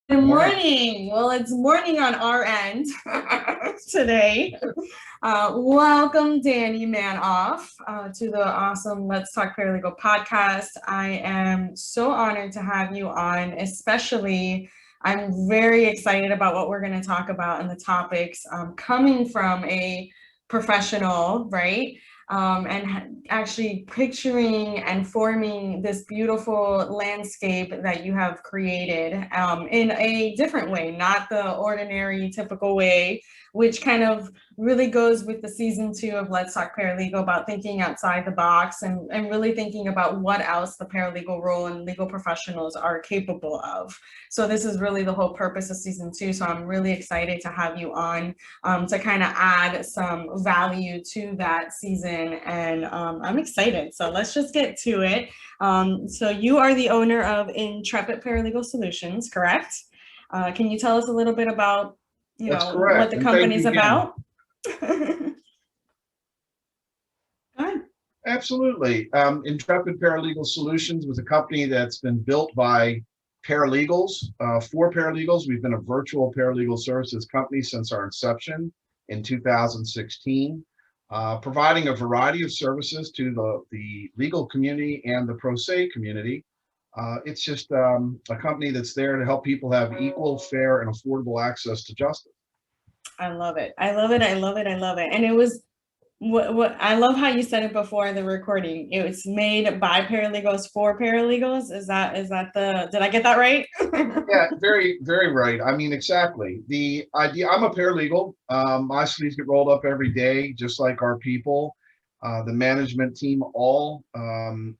Good Good morning. morning. Well, it's morning on our end today. Welcome, Danny Manoff, to the awesome Let's Talk Paralegal podcast. I am so honored to have you on, especially. I'm very excited about what we're going to talk about and the topics coming from a professional, right? And actually picturing and forming this beautiful landscape that you have created in a different way, not the ordinary, typical way, which kind of really goes with the season 2 of Let's Talk Paralegal about thinking outside the box and really thinking about what else the paralegal role and legal professionals are capable of. So this is really the whole purpose of season 2. So I'm really excited to have you on to kind of add some value to that season. And I'm excited. So let's just get to it. So you are the owner of Intrepid Paralegal Solutions, correct? Can you tell us a little bit about, That's what correct. the And thank you company's again. about? Good. Absolutely. Intrepid Paralegal Solutions was a company that's been built by paralegals, for paralegals. We've been a virtual paralegal services company since our inception in 2016, providing a variety of services to the legal community and the pro se community. It's just a company that's there to help people have equal, fair, and affordable access to justice. I love it. I love it. I love it. I love it. And it was what I love how you said it before the recording. It was made by paralegals for paralegals. Is that the did I get that right? Yeah, very, very right. I mean, exactly. The idea, I'm a paralegal. My sleeves get rolled up every day, just like our people. The management team, all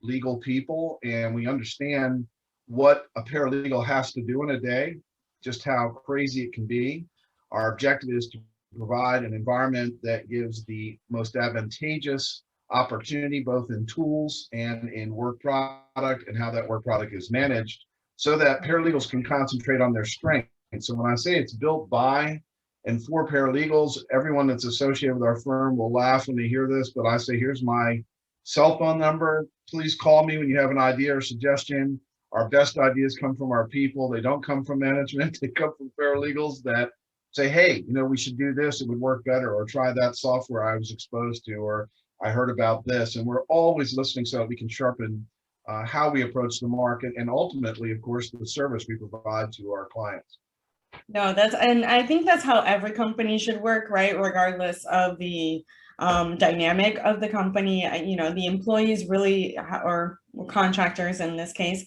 legal people, and we understand what a paralegal has to do in a day, just how crazy it can be. Our objective is to provide an environment that gives the most advantageous opportunity, both in tools and in work product, and how that work product is managed so that paralegals can concentrate on their strengths. So when I say it's built by and for paralegals, everyone that's associated with our firm will laugh when they hear this, but I say, here's my cell phone number. Please call me when you have an idea or suggestion. Our best ideas come from our people. They don't come from management. They come from paralegals that say, hey, we should do this. It would work better, or try that software I was exposed to, or I heard about this. And we're always listening so that we can sharpen how we approach the market, and ultimately, of course, the service we provide to our clients. No, and I think that's how every company should work, right? Regardless of the dynamic of the company, the employees really, or contractors in this case,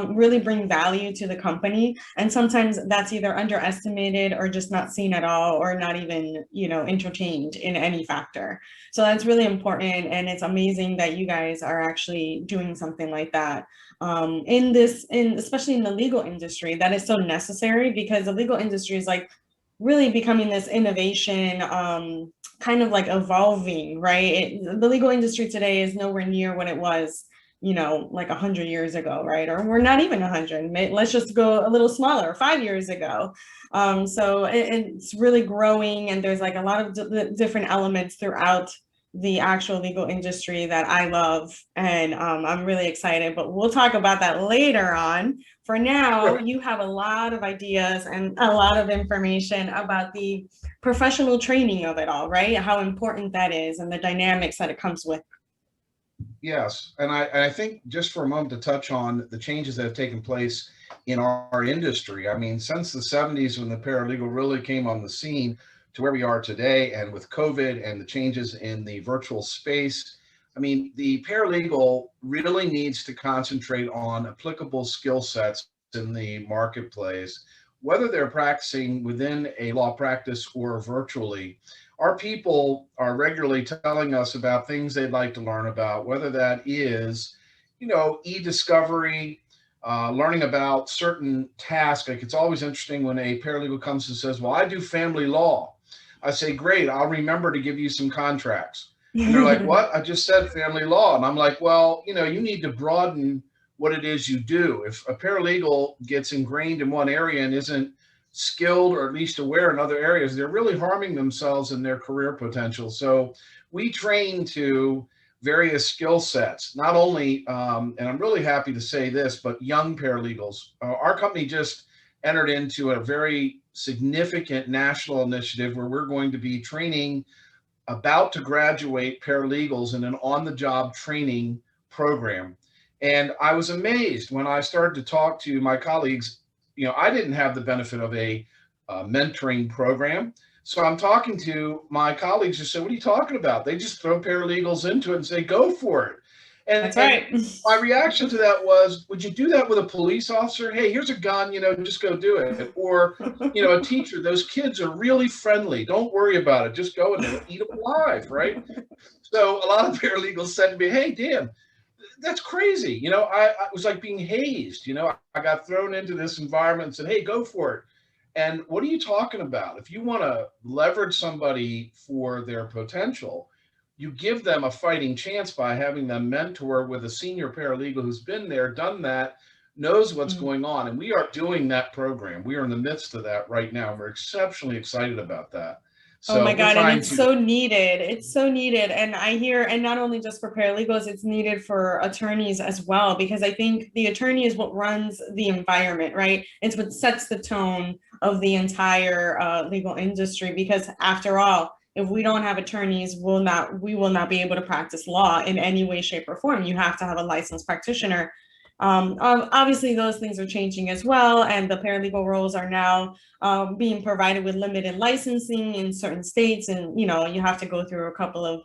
really bring value to the company. And sometimes that's either underestimated or just not seen at all, or not even, entertained in any factor. So that's really important. And it's amazing that you guys are actually doing something like that especially in the legal industry, that is so necessary, because the legal industry is like really becoming this innovation, kind of like evolving, right? The legal industry today is nowhere near what it was, like 100 years ago, right? Or we're not even 100. Let's just go a little smaller, 5 years ago. So it's really growing, and there's like a lot of different elements throughout the actual legal industry that I love, and I'm really excited, but we'll talk about that later on. For now, Sure. you have a lot of ideas and a lot of information about the professional training of it all, right? How important that is and the dynamics that it comes with. Yes, and I think just for a moment to touch on the changes that have taken place in our industry. I mean, since the 70s, when the paralegal really came on the scene to where we are today, and with COVID and the changes in the virtual space, I mean, the paralegal really needs to concentrate on applicable skill sets in the marketplace, whether they're practicing within a law practice or virtually. Our people are regularly telling us about things they'd like to learn about, whether that is, e-discovery, learning about certain tasks. Like, it's always interesting when a paralegal comes and says, well, I do family law. I say, great, I'll remember to give you some contracts. And they're like, what? I just said family law. And I'm like, well, you need to broaden what it is you do. If a paralegal gets ingrained in one area and isn't skilled or at least aware in other areas, they're really harming themselves and their career potential. So we train to various skill sets, not only, and I'm really happy to say this, but young paralegals. Our company just entered into a very significant national initiative where we're going to be training about to graduate paralegals in an on-the-job training program. And I was amazed when I started to talk to my colleagues. I didn't have the benefit of a mentoring program. So I'm talking to my colleagues who said, what are you talking about? They just throw paralegals into it and say, go for it. That's right. And my reaction to that was, would you do that with a police officer? Hey, here's a gun, just go do it. Or, a teacher, those kids are really friendly. Don't worry about it. Just go and eat them alive, right? So a lot of paralegals said to me, hey, Dan, that's crazy. I was like being hazed. I got thrown into this environment and said, hey, go for it. And what are you talking about? If you want to leverage somebody for their potential, you give them a fighting chance by having them mentor with a senior paralegal who's been there, done that, knows what's going on. And we are doing that program. We are in the midst of that right now. We're exceptionally excited about that. So oh my God, and it's so needed. It's so needed. And I hear, and not only just for paralegals, it's needed for attorneys as well, because I think the attorney is what runs the environment, right? It's what sets the tone of the entire legal industry, because after all, if we don't have attorneys, we will not be able to practice law in any way, shape, or form. You have to have a licensed practitioner. Obviously, those things are changing as well, and the paralegal roles are now being provided with limited licensing in certain states, and you have to go through a couple of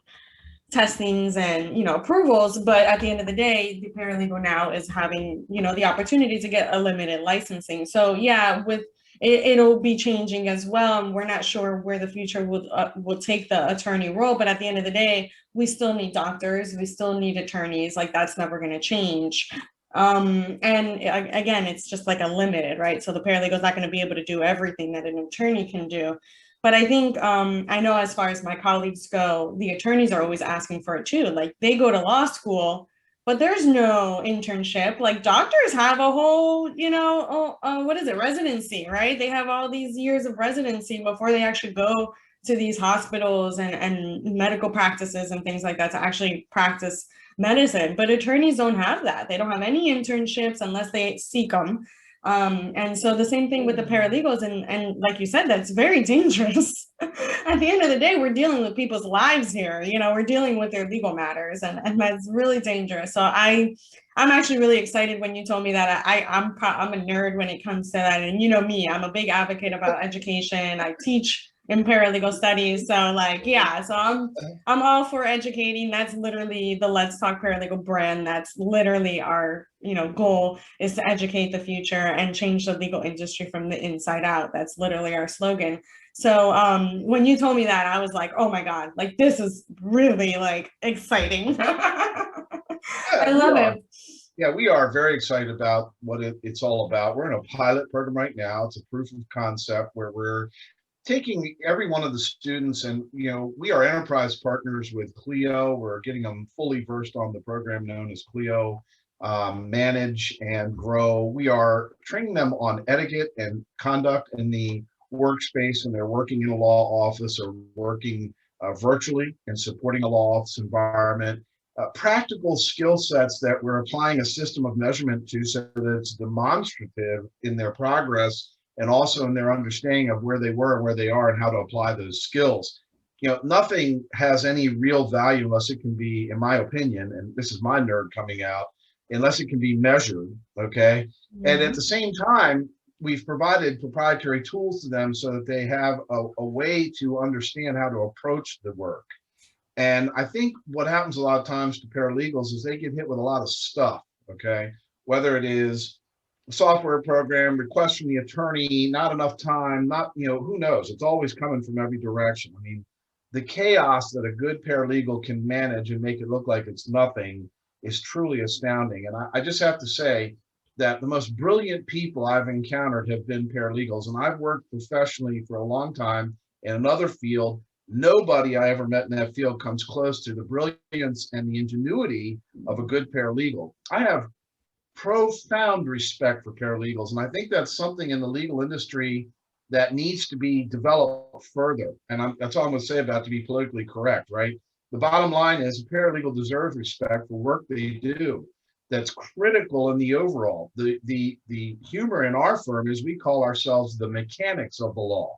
testings and approvals. But at the end of the day, the paralegal now is having the opportunity to get a limited licensing. So yeah, with it'll be changing as well, and we're not sure where the future will take the attorney role. But at the end of the day, we still need doctors, we still need attorneys. Like, that's never going to change. And again, it's just like a limited, right? So the paralegal is not going to be able to do everything that an attorney can do. But I think I know, as far as my colleagues go, the attorneys are always asking for it too. Like, they go to law school, but there's no internship. Like, doctors have a whole, what is it, residency, right? They have all these years of residency before they actually go to these hospitals and medical practices and things like that to actually practice medicine. But attorneys don't have that. They don't have any internships unless they seek them. And so the same thing with the paralegals, and like you said, that's very dangerous. At the end of the day, we're dealing with people's lives here. We're dealing with their legal matters, and that's really dangerous. So I'm actually really excited when you told me that. I'm a nerd when it comes to that, and me, I'm a big advocate about education. I teach in paralegal studies, so so I'm all for educating. That's literally the Let's Talk Paralegal brand. That's literally our goal, is to educate the future and change the legal industry from the inside out. That's literally our slogan. So when you told me that, I was like, oh my God, like, this is really exciting. I love it. Yeah, we are very excited about what it's all about. We're in a pilot program right now. It's a proof of concept where we're taking every one of the students, and we are enterprise partners with Clio. We're getting them fully versed on the program known as Clio Manage and Grow. We are training them on etiquette and conduct in the workspace, and they're working in a law office or working virtually and supporting a law office environment. Practical skill sets that we're applying a system of measurement to, so that it's demonstrative in their progress and also in their understanding of where they were and where they are and how to apply those skills. Nothing has any real value unless it can be, in my opinion, and this is my nerd coming out, unless it can be measured, okay? Mm-hmm. And at the same time, we've provided proprietary tools to them so that they have a way to understand how to approach the work. And I think what happens a lot of times to paralegals is they get hit with a lot of stuff, okay? Whether it is software program, request from the attorney, not enough time, who knows? It's always coming from every direction. I mean, the chaos that a good paralegal can manage and make it look like it's nothing is truly astounding. And I just have to say that the most brilliant people I've encountered have been paralegals. And I've worked professionally for a long time in another field. Nobody I ever met in that field comes close to the brilliance and the ingenuity of a good paralegal. I have profound respect for paralegals, and I think that's something in the legal industry that needs to be developed further. And that's all I'm going to say about it, to be politically correct, right? The bottom line is a paralegal deserves respect for work they do. that's critical in the overall. The humor in our firm is we call ourselves the mechanics of the law.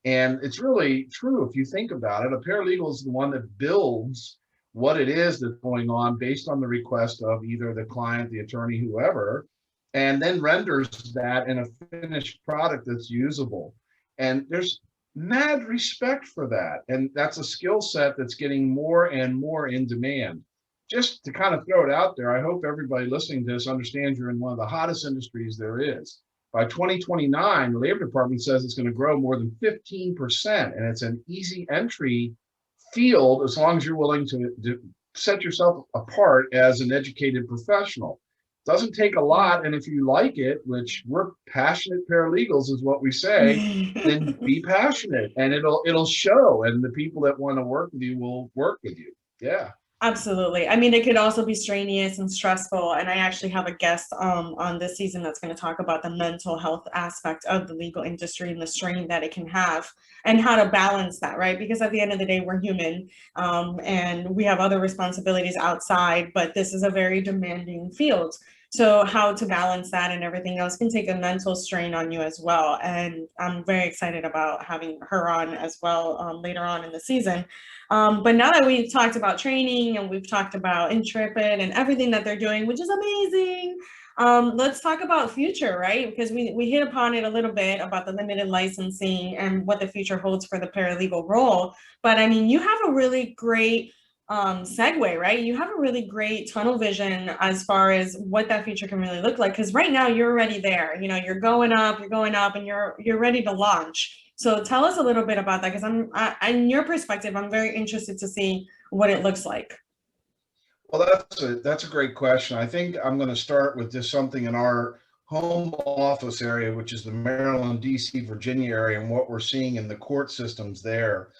And it's really true if you think about it. A paralegal is the one that builds what it is that's going on based on the request of either the client, the attorney, whoever, and then renders that in a finished product that's usable. And there's mad respect for that. And that's a skill set that's getting more and more in demand. Just to kind of throw it out there, I hope everybody listening to this understands you're in one of the hottest industries there is. By 2029, the Labor Department says it's going to grow more than 15%, and it's an easy entry field as long as you're willing to set yourself apart as an educated professional. Doesn't take a lot, and if you like it, which we're passionate paralegals is what we say, then be passionate, and it'll show, and the people that want to work with you will work with you. Yeah. Absolutely. I mean, it could also be strenuous and stressful. And I actually have a guest on this season that's going to talk about the mental health aspect of the legal industry and the strain that it can have and how to balance that, right? Because at the end of the day, we're human and we have other responsibilities outside, but this is a very demanding field. So how to balance that and everything else can take a mental strain on you as well. And I'm very excited about having her on as well later on in the season. But now that we've talked about training and we've talked about Intrepid and everything that they're doing, which is amazing, let's talk about future, right? Because we hit upon it a little bit about the limited licensing and what the future holds for the paralegal role. But I mean, you have a really great segue, right? You have a really great tunnel vision as far as what that future can really look like. Because right now you're already there. You know, you're going up, and you're ready to launch. So tell us a little bit about that, because in your perspective, I'm very interested to see what it looks like. Well, that's a great question. I think I'm going to start with just something in our home office area, which is the Maryland, DC, Virginia area, and what we're seeing in the court systems there.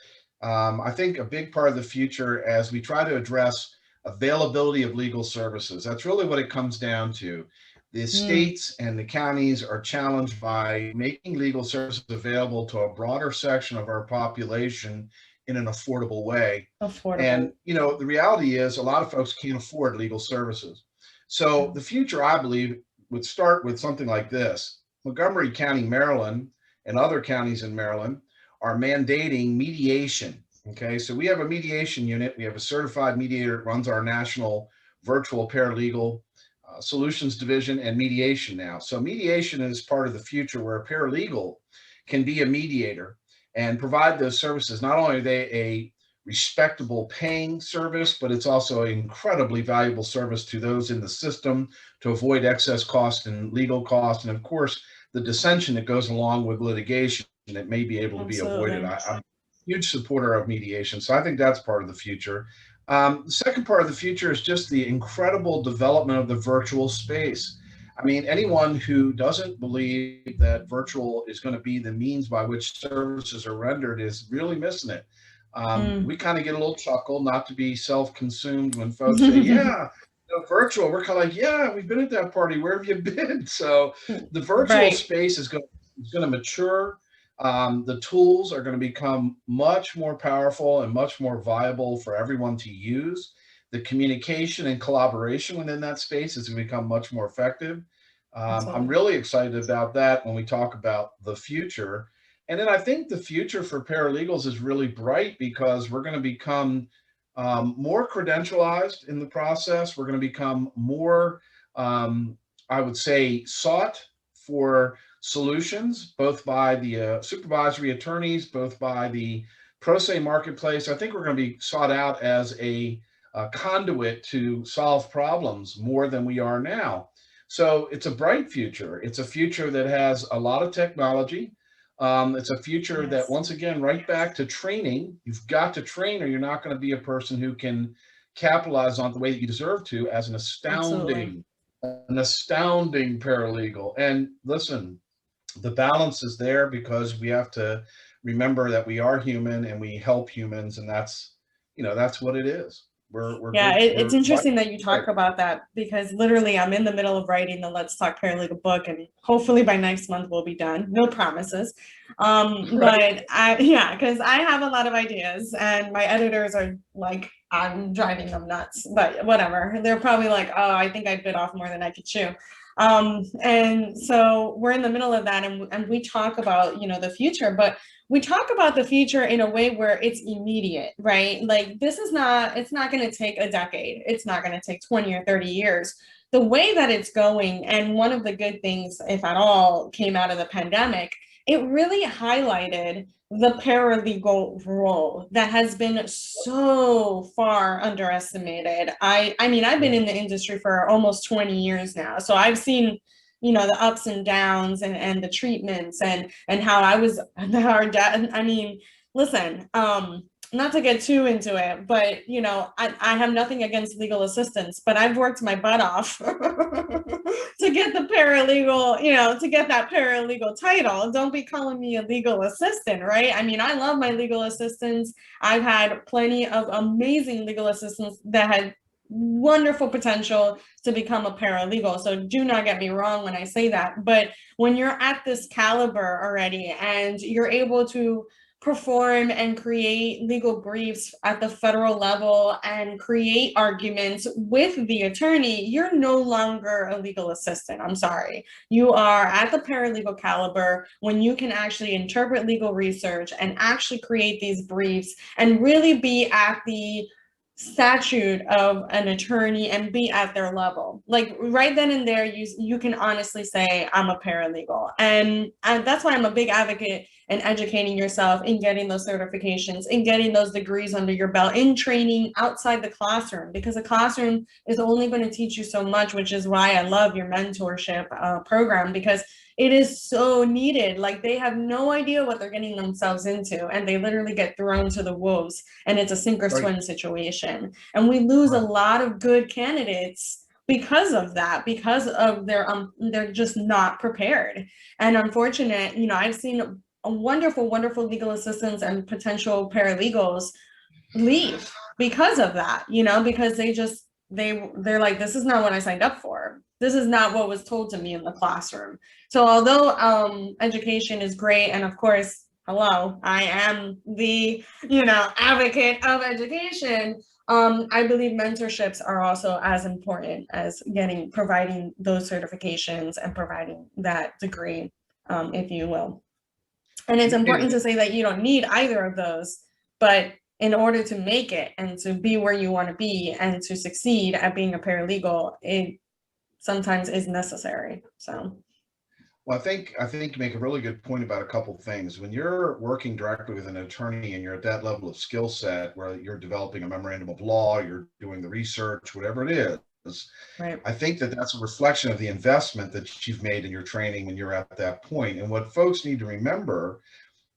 I think a big part of the future as we try to address availability of legal services, that's really what it comes down to. The states and the counties are challenged by making legal services available to a broader section of our population in an affordable way. And, you know, the reality is a lot of folks can't afford legal services. So the future, I believe, would start with something like this. Montgomery County, Maryland, and other counties in Maryland are mandating mediation. Okay, so we have a mediation unit. We have a certified mediator that runs our national virtual paralegal solutions division and mediation now. So mediation is part of the future where a paralegal can be a mediator and provide those services. Not only are they a respectable paying service, but it's also an incredibly valuable service to those in the system to avoid excess cost and legal cost. And of course, the dissension that goes along with litigation that may be able to be avoided. I'm a huge supporter of mediation. So I think that's part of the future. The second part of the future is just the incredible development of the virtual space. I mean, anyone who doesn't believe that virtual is going to be the means by which services are rendered is really missing it. We kind of get a little chuckle, not to be self-consumed, when folks say, yeah, virtual. We're kind of like, yeah, we've been at that party. Where have you been? So the virtual space is going to mature. The tools are going to become much more powerful and much more viable for everyone to use. The communication and collaboration within that space is going to become much more effective. I'm really excited about that when we talk about the future. And then I think the future for paralegals is really bright because we're going to become more credentialized in the process. We're going to become more, I would say, sought for solutions, both by the supervisory attorneys, both by the pro se marketplace. I think we're going to be sought out as a conduit to solve problems more than we are now. So it's a bright future. It's a future that has a lot of technology. It's a future that, once again, right back to training. You've got to train or you're not going to be a person who can capitalize on it the way that you deserve to as an astounding paralegal. And listen, the balance is there because we have to remember that we are human and we help humans, and that's what it is. It's interesting that you talk about that because literally I'm in the middle of writing the Let's Talk Paralegal book, and hopefully by next month we'll be done. No promises. But because I have a lot of ideas and my editors are like I'm driving them nuts, but whatever. They're probably like, oh, I think I bit off more than I could chew. And so we're in the middle of that, and we talk about, the future, but we talk about the future in a way where it's immediate, right? Like it's not going to take a decade. It's not going to take 20 or 30 years. The way that it's going, and one of the good things, if at all, came out of the pandemic, it really highlighted the paralegal role that has been so far underestimated. I mean, I've been in the industry for almost 20 years now, so I've seen, the ups and downs and the treatments and how our dad. I mean, listen, not to get too into it, but I have nothing against legal assistants, but I've worked my butt off to get the paralegal, to get that paralegal title. Don't be calling me a legal assistant, right? I mean, I love my legal assistants. I've had plenty of amazing legal assistants that had wonderful potential to become a paralegal. So do not get me wrong when I say that. But when you're at this caliber already and you're able to perform and create legal briefs at the federal level and create arguments with the attorney, you're no longer a legal assistant. I'm sorry. You are at the paralegal caliber when you can actually interpret legal research and actually create these briefs and really be at the statute of an attorney and be at their level. Like right then and there, you can honestly say, I'm a paralegal. And that's why I'm a big advocate in educating yourself, in getting those certifications, in getting those degrees under your belt, in training outside the classroom, because the classroom is only going to teach you so much, which is why I love your mentorship program, because it is so needed. Like they have no idea what they're getting themselves into, and they literally get thrown to the wolves, and it's a sink or swim situation. And we lose a lot of good candidates because of that, because of they're just not prepared. And unfortunate, I've seen a wonderful legal assistants and potential paralegals leave because of that, because they're like, this is not what I signed up for. This is not what was told to me in the classroom. So although education is great, and of course, hello, I am the advocate of education, I believe mentorships are also as important as providing those certifications and providing that degree, if you will. And it's important to say that you don't need either of those, but in order to make it and to be where you want to be and to succeed at being a paralegal, it sometimes is necessary. So, well, I think you make a really good point about a couple of things. When you're working directly with an attorney and you're at that level of skill set where you're developing a memorandum of law, you're doing the research, whatever it is, right. I think that's a reflection of the investment that you've made in your training when you're at that point. And what folks need to remember,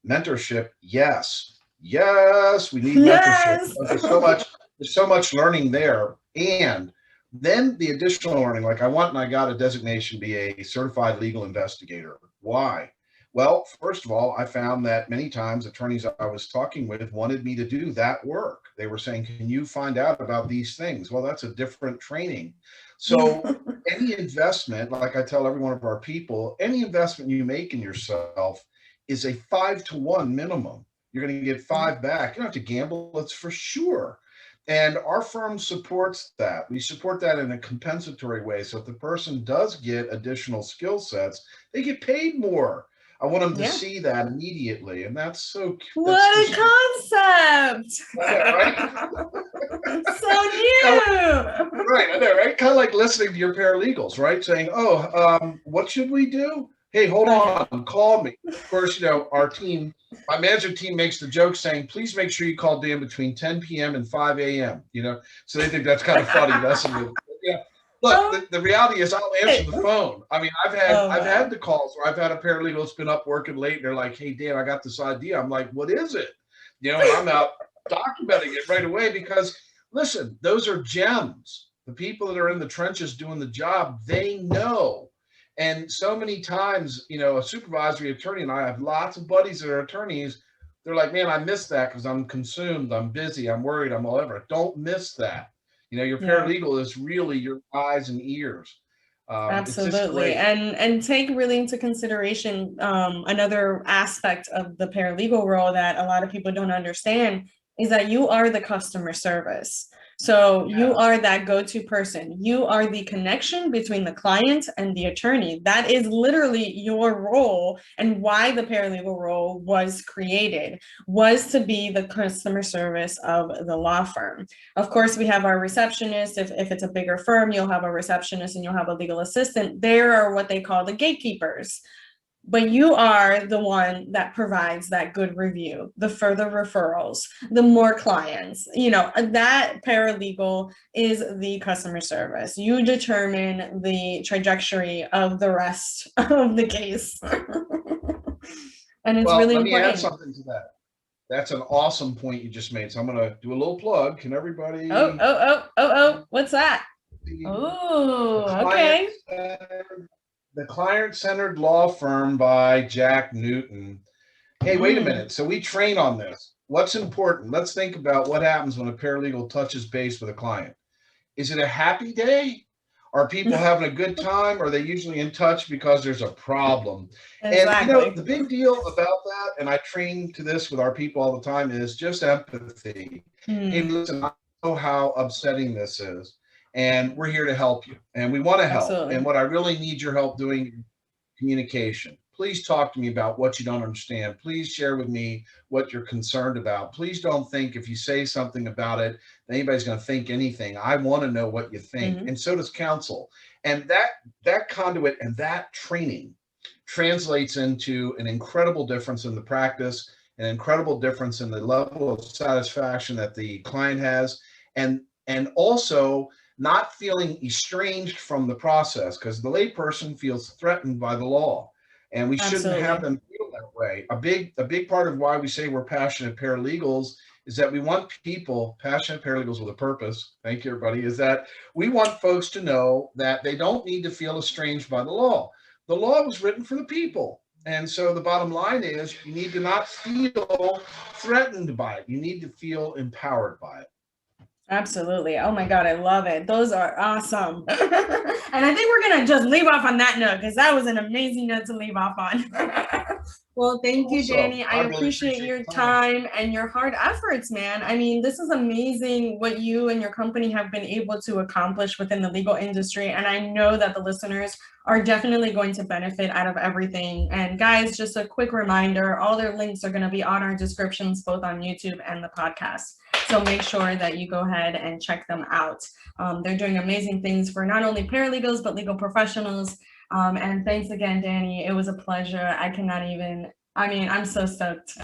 mentorship, yes, we need mentorship. There's so much learning there. And then the additional learning, like I got a designation to be a certified legal investigator. Why? Well, first of all, I found that many times attorneys I was talking with wanted me to do that work. They were saying, can you find out about these things? Well, that's a different training. So any investment, like I tell every one of our people, any investment you make in yourself is a 5-to-1 minimum. You're going to get 5 back. You don't have to gamble, that's for sure. And our firm supports that. We support that in a compensatory way. So if the person does get additional skill sets, they get paid more. I want them to see that immediately. And that's so cute. What a concept. So new. Right, I know, right? Kind of like listening to your paralegals, right? Saying, what should we do? Hey, hold on, call me. Of course, our team, my management team makes the joke saying, please make sure you call Dan between 10 p.m. and 5 a.m., so they think that's kind of funny. Look, the reality is I'll answer the phone. I mean, I've had the calls where I've had a paralegal that's been up working late and they're like, hey, Dan, I got this idea. I'm like, what is it? And I'm out documenting it right away because, listen, those are gems. The people that are in the trenches doing the job, they know. And so many times, a supervisory attorney, and I have lots of buddies that are attorneys, they're like, man, I missed that because I'm consumed, I'm busy, I'm worried, I'm whatever. Don't miss that. Your paralegal is really your eyes and ears. Absolutely. And take really into consideration another aspect of the paralegal role that a lot of people don't understand. is that you are the customer service. So you are that go-to person. You are the connection between the client and the attorney. That is literally your role, and why the paralegal role was created, was to be the customer service of the law firm. Of course, we have our receptionist. If it's a bigger firm, you'll have a receptionist and you'll have a legal assistant. There are what they call the gatekeepers. But you are the one that provides that good review, the further referrals, the more clients. That paralegal is the customer service. You determine the trajectory of the rest of the case. And it's really let me add important. something to that. That's an awesome point you just made. So I'm going to do a little plug. Can everybody? What's that? Oh, okay. The Client-Centered Law Firm by Jack Newton. Hey, wait a minute. So we train on this. What's important? Let's think about what happens when a paralegal touches base with a client. Is it a happy day? Are people having a good time? Or are they usually in touch because there's a problem? Exactly. And the big deal about that, and I train to this with our people all the time, is just empathy. Hey, listen, I know how upsetting this is, and we're here to help you, and we want to help. Absolutely. And what I really need your help doing is communication. Please talk to me about what you don't understand. Please share with me what you're concerned about. Please don't think if you say something about it, that anybody's going to think anything. I want to know what you think. And so does counsel. And that conduit and that training translates into an incredible difference in the practice, an incredible difference in the level of satisfaction that the client has, and also not feeling estranged from the process, because the layperson feels threatened by the law, and we shouldn't have them feel that way. A big part of why we say we're passionate paralegals is that we want people, passionate paralegals with a purpose, thank you everybody, is that we want folks to know that they don't need to feel estranged by the law. The law was written for the people. And so the bottom line is you need to not feel threatened by it. You need to feel empowered by it. Absolutely. Oh my God, I love it. Those are awesome. And I think we're going to just leave off on that note, because that was an amazing note to leave off on. Well, thank you, Danny. I really appreciate your time and your hard efforts, man. I mean, this is amazing what you and your company have been able to accomplish within the legal industry. And I know that the listeners are definitely going to benefit out of everything. And guys, just a quick reminder, all their links are going to be on our descriptions, both on YouTube and the podcast. So make sure that you go ahead and check them out. They're doing amazing things for not only paralegals, but legal professionals. And thanks again, Danny. It was a pleasure. I'm so stoked.